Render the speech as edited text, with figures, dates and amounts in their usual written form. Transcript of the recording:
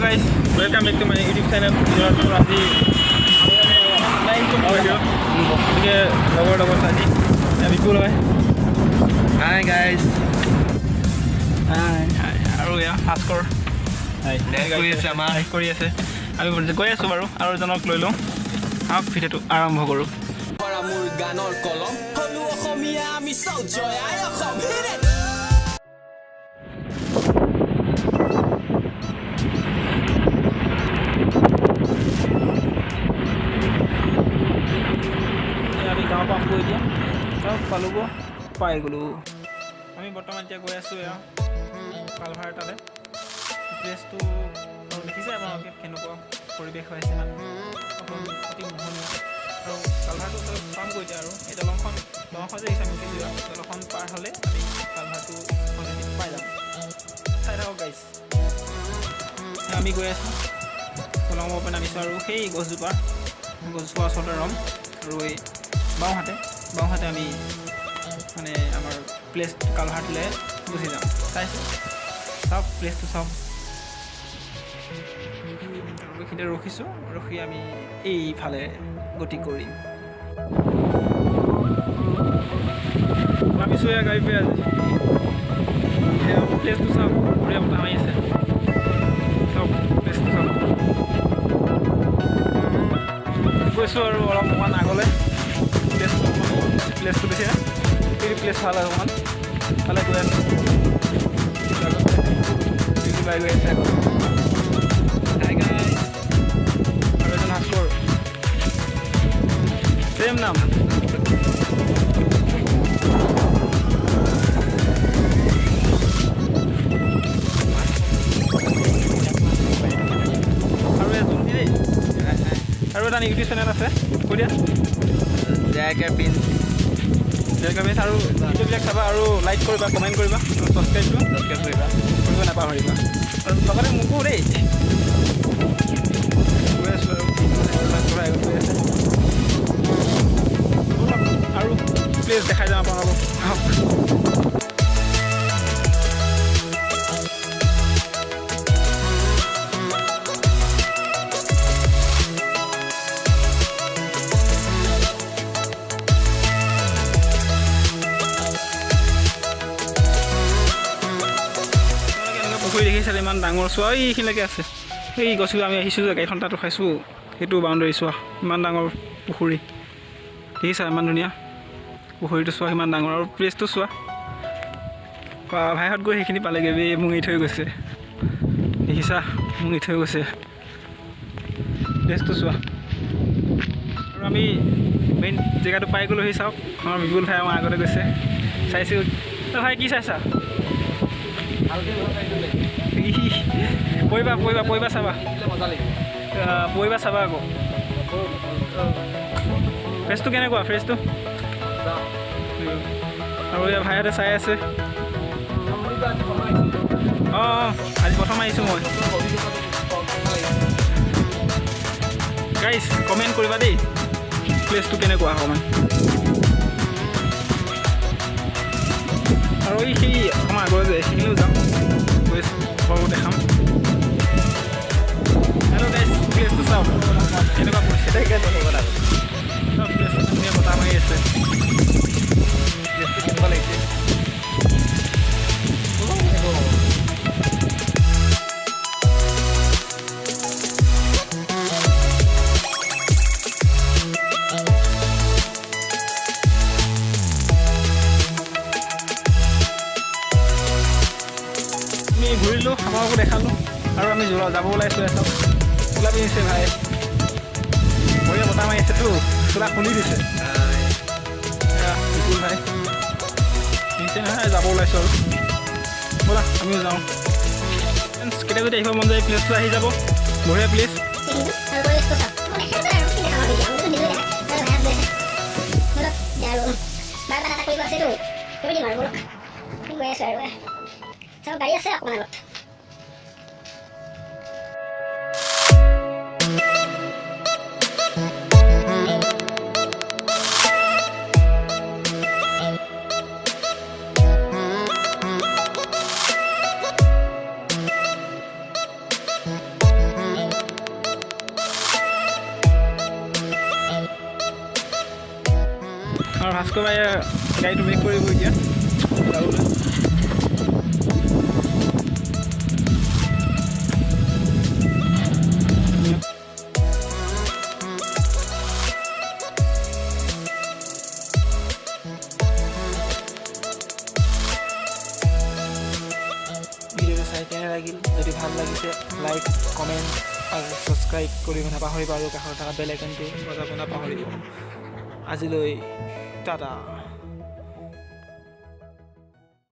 guys, welcome back to my YouTube channel. আজি online video গতিকে লগৰ লগত আজি বিপুল হয়। Hi guys. Hi আৰু এয়া ভাস্কৰ কৰি আছে আমি গৈ আছোঁ বাৰু আৰু এজনক লৈ লওঁ আহক ভিডিঅ'টো আৰম্ভ কৰোঁ। মোৰ গানৰ কলম হলো অসমীয়া আমি চাও জয় আই অসম আমি গাঁও পাম গৈ এতিয়া চব পালোঁ পাই গ'লোঁ। আমি বৰ্তমান এতিয়া গৈ আছোঁ এয়া কালভাৰ তালে। প্লেচটো দেখিছে আপোনালোকে কেনেকুৱা পৰিৱেশ হৈ আছে ইমান অতি মোহনীয় আৰু কালভাৰটো পামগৈ এতিয়া আৰু এই দলংখন যে হিচাপে মুখি যোৱা দলংখন পাৰ হ'লে আমি কালভাৰটো পাই যাম। চাই থাকক গাইছ। আমি গৈ আছোঁ দলঙৰ ওপৰত নামিছোঁ আৰু সেই গছজোপা ওচৰতে ৰম আৰু এই বাওঁহাতে আমি মানে আমাৰ প্লেচ কালভাৰটোলৈ গুচি যাম। চাইছোঁ চাওক প্লেচটো চাওক। এইখিনিতে ৰখিছোঁ, ৰখি আমি এইফালে গতি কৰিম। নামিছোঁ এয়া গাড়ী পেয়ে আজি প্লেচটো চাওক বঢ়িয়া বতাহ মাৰি আছে। চাওক প্লেচটো চাওক। গৈছোঁ আৰু অলপমান আগলৈ প্লেচটো বেছি এইটো প্লেচ ভাল আৰু অকণমান ফালে গৈ আছোঁ ওলাই গৈ আছে। আৰু এজন ভাস্কৰ চেম নাম। আৰু এটা ইউটিউব চেনেল আছে কৈ দিয়া জেকে পিন্স আৰু ভিডিঅ'বিলাক চাবা আৰু লাইক কৰিবা, কমেণ্ট কৰিবা, ছাবস্ক্ৰাইব কৰিবা, কৰিব নাপাহৰিবা। আৰু লগতে মোকো দেই গৈ আছোঁ আৰু গৈ আছে আৰু প্লেচ দেখাই যাম আপোনালোকক। পুখুৰী দেখিছিলে ইমান ডাঙৰ চোৱা এইখিনিলৈকে আছে। এই গছবোৰ আমি আহিছোঁ যে গাড়ীখন তাত ৰখাইছোঁ সেইটো বাউণ্ডেৰী চোৱা ইমান ডাঙৰ পুখুৰী দেখিছা ইমান ধুনীয়া পুখুৰীটো চোৱা ইমান ডাঙৰ আৰু প্লেচটো চোৱা। ভাইহঁত গৈ সেইখিনি পালেগৈ মোক এৰি থৈ গৈছে দেখিছা মোক এৰি থৈ গৈছে প্লেচটো চোৱা। আৰু আমি মেইন জেগাটো পাই গ'লোঁ। চাওক আমাৰ বিপুল ভাই আমাৰ আগতে গৈছে চাইছোঁ। ভাই কি চাইছা? পৰিবা চাবা আকৌ ফ্ৰেছটো কেনেকুৱা ফ্ৰেছটো। আৰু এয়া ভাইহঁতে চাই আছে। অঁ আজি প্ৰথম আহিছোঁ মই। গাইজ কমেণ্ট কৰিবা দেই প্লেচটো কেনেকুৱা অকণমান। আৰু এই সেই আমাৰ আগলৈ যে সেইখিনিও যাম গৈ সৰু দেখাম। হেল্ল' গাইজ প্লেচটো চাওক কেনেকুৱা পৰিছে প্লেচটো ধুনীয়া বতাহ মাৰি আছে। প্লেচটো কেনেকুৱা লাগিছে আমি ঘূৰিলোঁ আপোনালোকো দেখালোঁ আৰু আমি যাব ওলাইছোঁ। চাওক চোলা পিন্ধিছে ভাই বঢ়িয়া বতাহ মাৰি আছেতো চোলা খুলি দিছে বিপুল ভাই পিন্ধিছে নহয়। যাব ওলাইছোঁ আৰু ব'লা আমিও যাওঁ। কেতিয়া যদি আহিব মন যায় প্লেচটো আহি যাব বঢ়িয়া প্লেচ। গাড়ী আছে অকণমান আগত। আমাৰ ভাস্কৰ ভাই গাড়ীটো বেক কৰিব এতিয়া যাবলৈ ভিডিঅ'টো চাই কেনে লাগিল যদি ভাল লাগিছে লাইক কমেণ্ট আৰু ছাবস্ক্ৰাইব কৰিব নাপাহৰিব আৰু কাষত থকা বেল আইকনটো বজাব নাপাহৰিব আজিলৈ টাটা